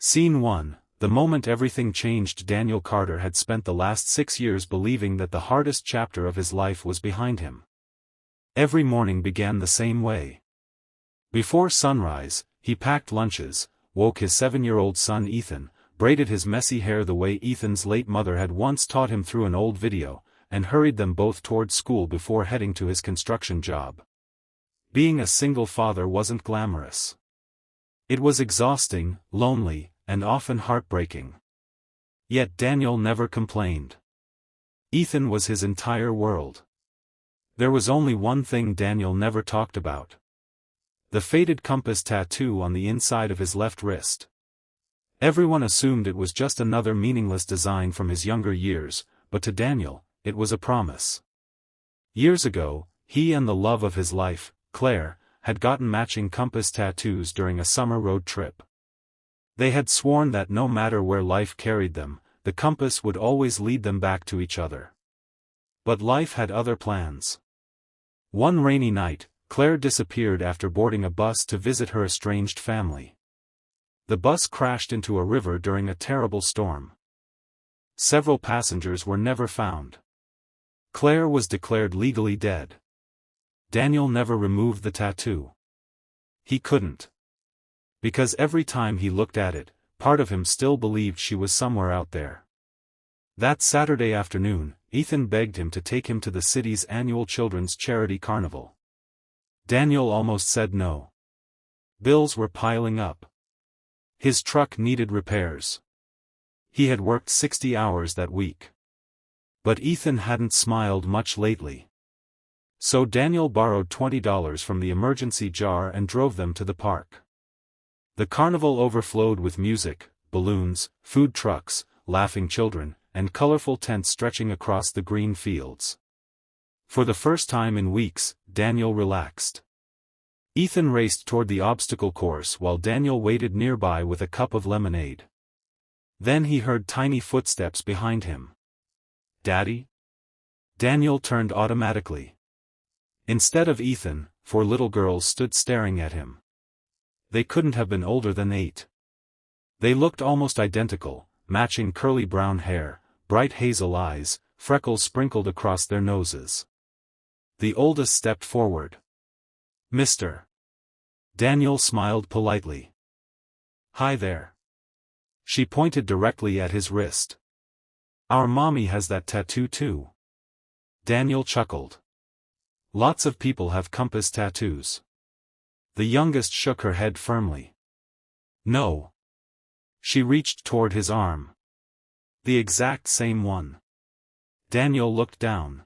Scene 1. The moment everything changed. Daniel Carter had spent the last 6 years believing that the hardest chapter of his life was behind him. Every morning began the same way. Before sunrise, he packed lunches, woke his 7-year-old son Ethan, braided his messy hair the way Ethan's late mother had once taught him through an old video, and hurried them both toward school before heading to his construction job. Being a single father wasn't glamorous. It was exhausting, lonely, and often heartbreaking. Yet Daniel never complained. Ethan was his entire world. There was only one thing Daniel never talked about: the faded compass tattoo on the inside of his left wrist. Everyone assumed it was just another meaningless design from his younger years, but to Daniel, it was a promise. Years ago, he and the love of his life, Claire, had gotten matching compass tattoos during a summer road trip. They had sworn that no matter where life carried them, the compass would always lead them back to each other. But life had other plans. One rainy night, Claire disappeared after boarding a bus to visit her estranged family. The bus crashed into a river during a terrible storm. Several passengers were never found. Claire was declared legally dead. Daniel never removed the tattoo. He couldn't. Because every time he looked at it, part of him still believed she was somewhere out there. That Saturday afternoon, Ethan begged him to take him to the city's annual children's charity carnival. Daniel almost said no. Bills were piling up. His truck needed repairs. He had worked 60 hours that week. But Ethan hadn't smiled much lately. So Daniel borrowed $20 from the emergency jar and drove them to the park. The carnival overflowed with music, balloons, food trucks, laughing children, and colorful tents stretching across the green fields. For the first time in weeks, Daniel relaxed. Ethan raced toward the obstacle course while Daniel waited nearby with a cup of lemonade. Then he heard tiny footsteps behind him. "Daddy?" Daniel turned automatically. Instead of Ethan, 4 little girls stood staring at him. They couldn't have been older than 8. They looked almost identical, matching curly brown hair, bright hazel eyes, freckles sprinkled across their noses. The oldest stepped forward. "Mr." Daniel smiled politely. "Hi there." She pointed directly at his wrist. "Our mommy has that tattoo too." Daniel chuckled. "Lots of people have compass tattoos." The youngest shook her head firmly. "No." She reached toward his arm. "The exact same one." Daniel looked down.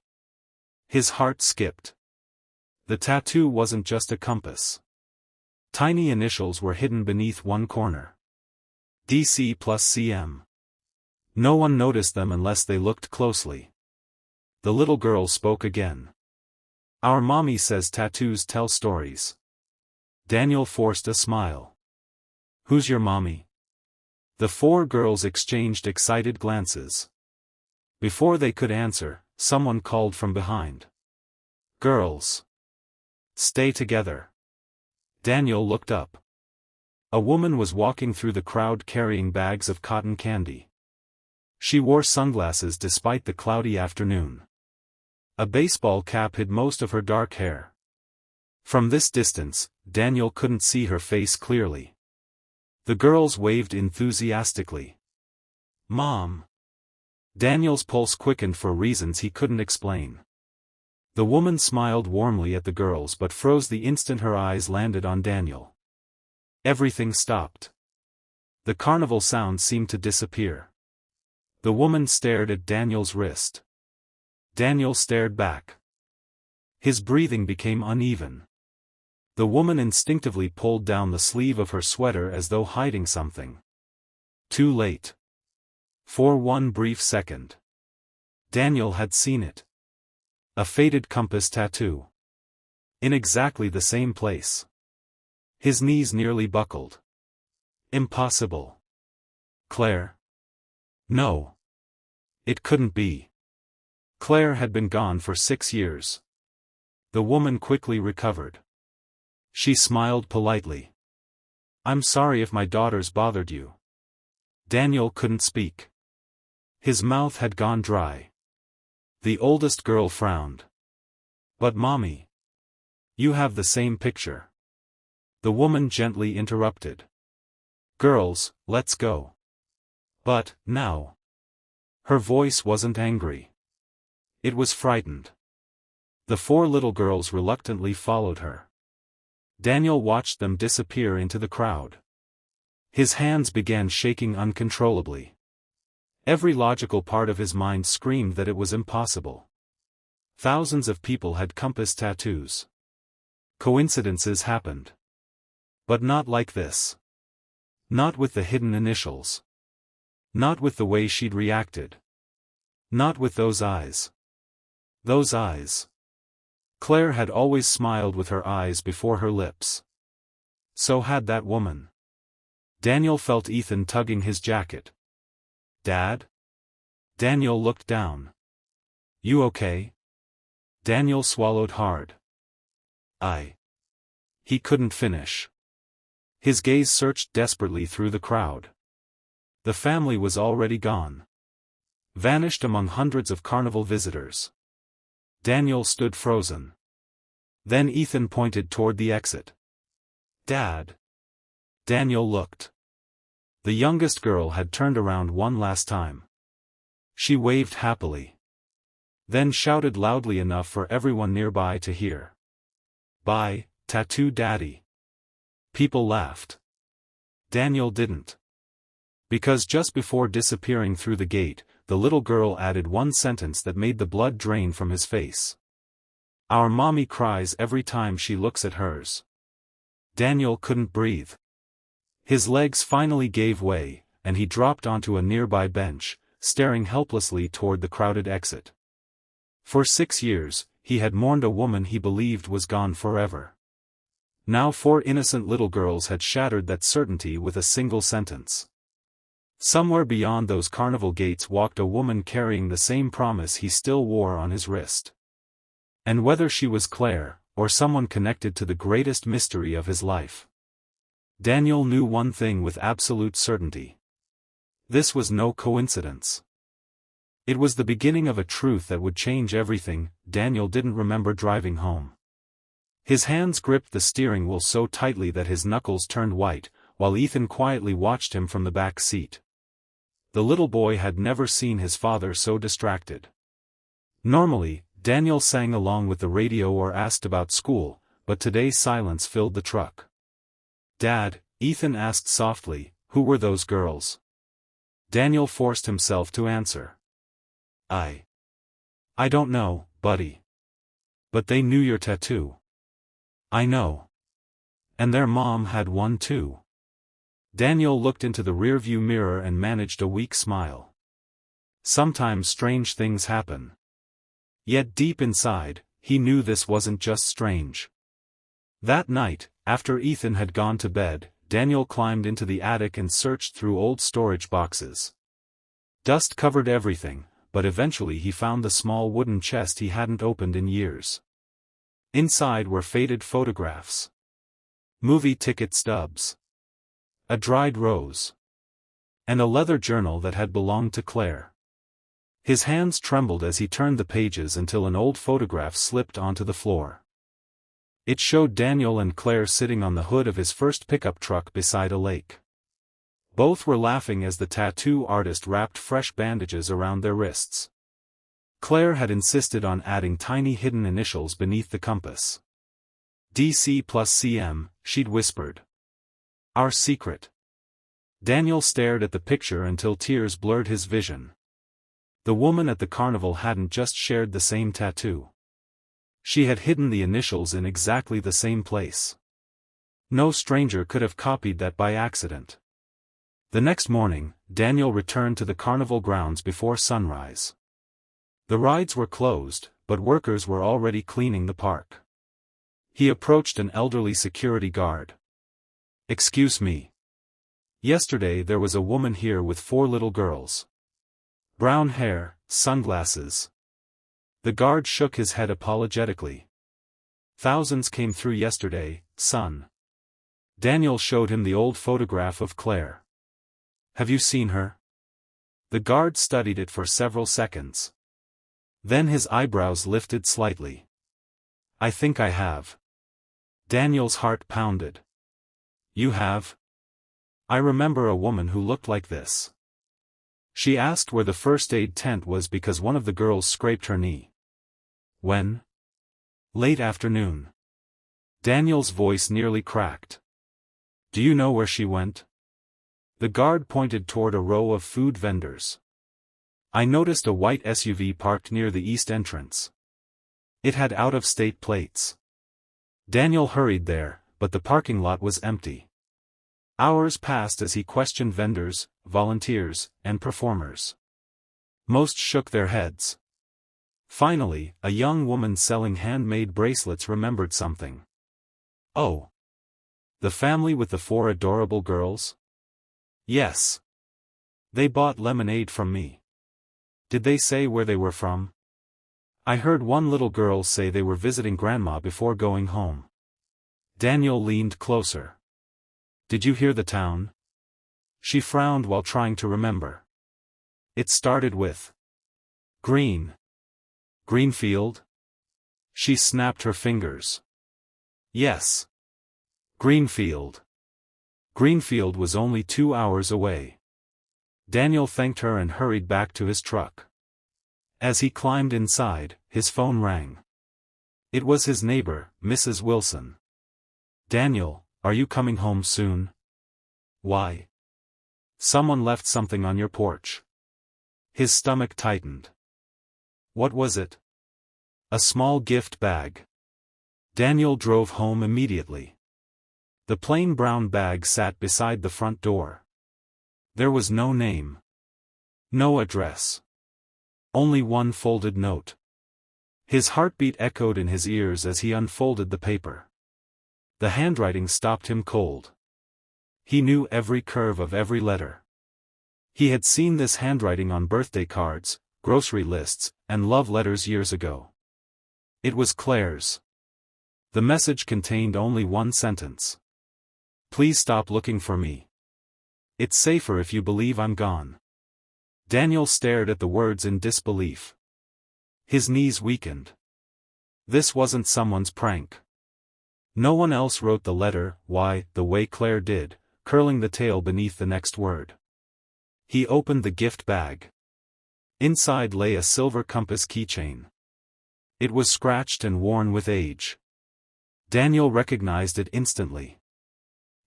His heart skipped. The tattoo wasn't just a compass. Tiny initials were hidden beneath one corner. DC plus CM. No one noticed them unless they looked closely. The little girl spoke again. "Our mommy says tattoos tell stories." Daniel forced a smile. "Who's your mommy?" The 4 girls exchanged excited glances. Before they could answer, someone called from behind. "Girls! Stay together." Daniel looked up. A woman was walking through the crowd carrying bags of cotton candy. She wore sunglasses despite the cloudy afternoon. A baseball cap hid most of her dark hair. From this distance, Daniel couldn't see her face clearly. The girls waved enthusiastically. "Mom!" Daniel's pulse quickened for reasons he couldn't explain. The woman smiled warmly at the girls but froze the instant her eyes landed on Daniel. Everything stopped. The carnival sound seemed to disappear. The woman stared at Daniel's wrist. Daniel stared back. His breathing became uneven. The woman instinctively pulled down the sleeve of her sweater as though hiding something. Too late. For one brief second, Daniel had seen it. A faded compass tattoo. In exactly the same place. His knees nearly buckled. Impossible. Claire? No. It couldn't be. Claire had been gone for 6 years. The woman quickly recovered. She smiled politely. "I'm sorry if my daughters bothered you." Daniel couldn't speak. His mouth had gone dry. The oldest girl frowned. But Mommy. You have the same picture. The woman gently interrupted. Girls, let's go. But, now. Her voice wasn't angry. It was frightened. The four little girls reluctantly followed her. Daniel watched them disappear into the crowd. His hands began shaking uncontrollably. Every logical part of his mind screamed that it was impossible. Thousands of people had compass tattoos. Coincidences happened. But not like this. Not with the hidden initials. Not with the way she'd reacted. Not with those eyes. Those eyes. Claire had always smiled with her eyes before her lips. So had that woman. Daniel felt Ethan tugging his jacket. Dad? Daniel looked down. You okay? Daniel swallowed hard. He couldn't finish. His gaze searched desperately through the crowd. The family was already gone. Vanished among hundreds of carnival visitors. Daniel stood frozen. Then Ethan pointed toward the exit. Dad. Daniel looked. The youngest girl had turned around one last time. She waved happily. Then shouted loudly enough for everyone nearby to hear. Bye, Tattoo Daddy. People laughed. Daniel didn't. Because just before disappearing through the gate, the little girl added one sentence that made the blood drain from his face. Our mommy cries every time she looks at hers. Daniel couldn't breathe. His legs finally gave way, and he dropped onto a nearby bench, staring helplessly toward the crowded exit. For 6 years, he had mourned a woman he believed was gone forever. Now 4 innocent little girls had shattered that certainty with a single sentence. Somewhere beyond those carnival gates walked a woman carrying the same promise he still wore on his wrist. And whether she was Claire, or someone connected to the greatest mystery of his life, Daniel knew one thing with absolute certainty. This was no coincidence. It was the beginning of a truth that would change everything. Daniel didn't remember driving home. His hands gripped the steering wheel so tightly that his knuckles turned white, while Ethan quietly watched him from the back seat. The little boy had never seen his father so distracted. Normally, Daniel sang along with the radio or asked about school, but today silence filled the truck. Dad, Ethan asked softly, who were those girls? Daniel forced himself to answer. I don't know, buddy. But they knew your tattoo. I know. And their mom had one too. Daniel looked into the rearview mirror and managed a weak smile. Sometimes strange things happen. Yet deep inside, he knew this wasn't just strange. That night, after Ethan had gone to bed, Daniel climbed into the attic and searched through old storage boxes. Dust covered everything, but eventually he found the small wooden chest he hadn't opened in years. Inside were faded photographs. Movie ticket stubs. A dried rose. And a leather journal that had belonged to Claire. His hands trembled as he turned the pages until an old photograph slipped onto the floor. It showed Daniel and Claire sitting on the hood of his first pickup truck beside a lake. Both were laughing as the tattoo artist wrapped fresh bandages around their wrists. Claire had insisted on adding tiny hidden initials beneath the compass. DC plus CM, she'd whispered. Our secret. Daniel stared at the picture until tears blurred his vision. The woman at the carnival hadn't just shared the same tattoo. She had hidden the initials in exactly the same place. No stranger could have copied that by accident. The next morning, Daniel returned to the carnival grounds before sunrise. The rides were closed, but workers were already cleaning the park. He approached an elderly security guard. Excuse me. Yesterday there was a woman here with 4 little girls. Brown hair, sunglasses. The guard shook his head apologetically. Thousands came through yesterday, son. Daniel showed him the old photograph of Claire. Have you seen her? The guard studied it for several seconds. Then his eyebrows lifted slightly. I think I have. Daniel's heart pounded. You have? I remember a woman who looked like this. She asked where the first aid tent was because one of the girls scraped her knee. When? Late afternoon. Daniel's voice nearly cracked. Do you know where she went? The guard pointed toward a row of food vendors. I noticed a white SUV parked near the east entrance. It had out-of-state plates. Daniel hurried there, but the parking lot was empty. Hours passed as he questioned vendors, volunteers, and performers. Most shook their heads. Finally, a young woman selling handmade bracelets remembered something. Oh. The family with the 4 adorable girls? Yes. They bought lemonade from me. Did they say where they were from? I heard one little girl say they were visiting Grandma before going home. Daniel leaned closer. Did you hear the town? She frowned while trying to remember. It started with Green. Greenfield? She snapped her fingers. Yes. Greenfield. Greenfield was only 2 hours away. Daniel thanked her and hurried back to his truck. As he climbed inside, his phone rang. It was his neighbor, Mrs. Wilson. Daniel, are you coming home soon? Why? Someone left something on your porch. His stomach tightened. What was it? A small gift bag. Daniel drove home immediately. The plain brown bag sat beside the front door. There was no name. No address. Only one folded note. His heartbeat echoed in his ears as he unfolded the paper. The handwriting stopped him cold. He knew every curve of every letter. He had seen this handwriting on birthday cards, grocery lists, and love letters years ago. It was Claire's. The message contained only one sentence. Please stop looking for me. It's safer if you believe I'm gone. Daniel stared at the words in disbelief. His knees weakened. This wasn't someone's prank. No one else wrote the letter, the way Claire did, curling the tail beneath the next word. He opened the gift bag. Inside lay a silver compass keychain. It was scratched and worn with age. Daniel recognized it instantly.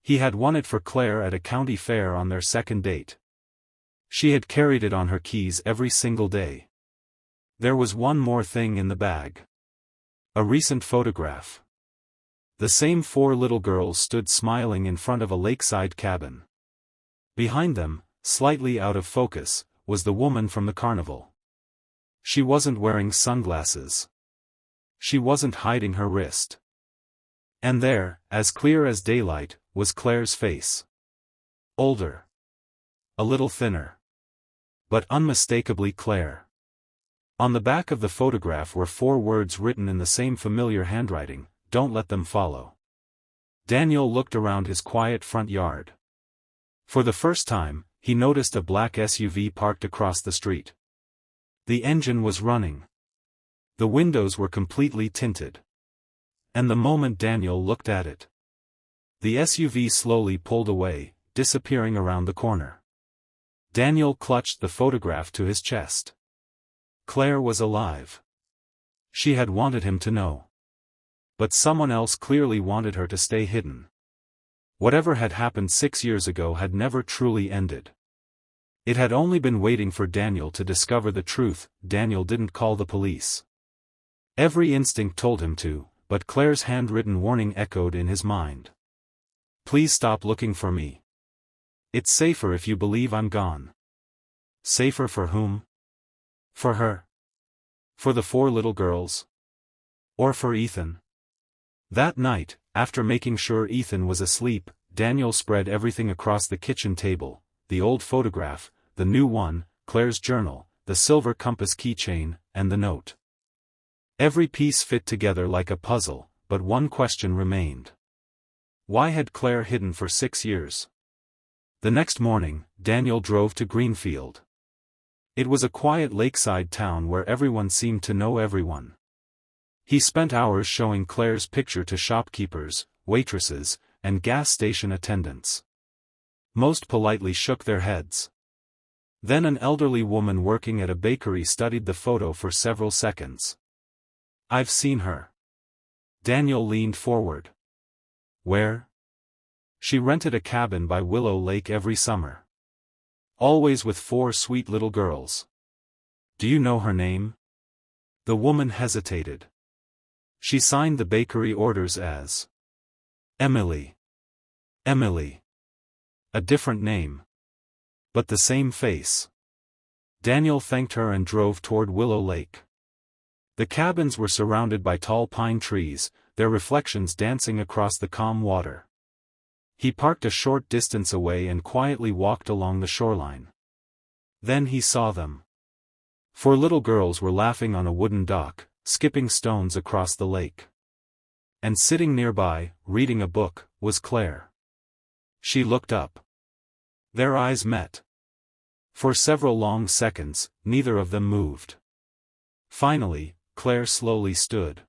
He had won it for Claire at a county fair on their second date. She had carried it on her keys every single day. There was one more thing in the bag. A recent photograph. The same 4 little girls stood smiling in front of a lakeside cabin. Behind them, slightly out of focus, was the woman from the carnival. She wasn't wearing sunglasses. She wasn't hiding her wrist. And there, as clear as daylight, was Claire's face. Older. A little thinner. But unmistakably Claire. On the back of the photograph were 4 words written in the same familiar handwriting: don't let them follow. Daniel looked around his quiet front yard. For the first time, he noticed a black SUV parked across the street. The engine was running. The windows were completely tinted. And the moment Daniel looked at it, the SUV slowly pulled away, disappearing around the corner. Daniel clutched the photograph to his chest. Claire was alive. She had wanted him to know. But someone else clearly wanted her to stay hidden. Whatever had happened 6 years ago had never truly ended. It had only been waiting for Daniel to discover the truth. Daniel didn't call the police. Every instinct told him to, but Claire's handwritten warning echoed in his mind. Please stop looking for me. It's safer if you believe I'm gone. Safer for whom? For her? For the 4 little girls? Or for Ethan? That night, after making sure Ethan was asleep, Daniel spread everything across the kitchen table: the old photograph, the new one, Claire's journal, the silver compass keychain, and the note. Every piece fit together like a puzzle, but one question remained. Why had Claire hidden for 6 years? The next morning, Daniel drove to Greenfield. It was a quiet lakeside town where everyone seemed to know everyone. He spent hours showing Claire's picture to shopkeepers, waitresses, and gas station attendants. Most politely shook their heads. Then an elderly woman working at a bakery studied the photo for several seconds. "I've seen her." Daniel leaned forward. "Where?" "She rented a cabin by Willow Lake every summer. Always with 4 sweet little girls." "Do you know her name?" The woman hesitated. "She signed the bakery orders as Emily." Emily. A different name. But the same face. Daniel thanked her and drove toward Willow Lake. The cabins were surrounded by tall pine trees, their reflections dancing across the calm water. He parked a short distance away and quietly walked along the shoreline. Then he saw them. 4 little girls were laughing on a wooden dock, skipping stones across the lake. And sitting nearby, reading a book, was Claire. She looked up. Their eyes met. For several long seconds, neither of them moved. Finally, Claire slowly stood.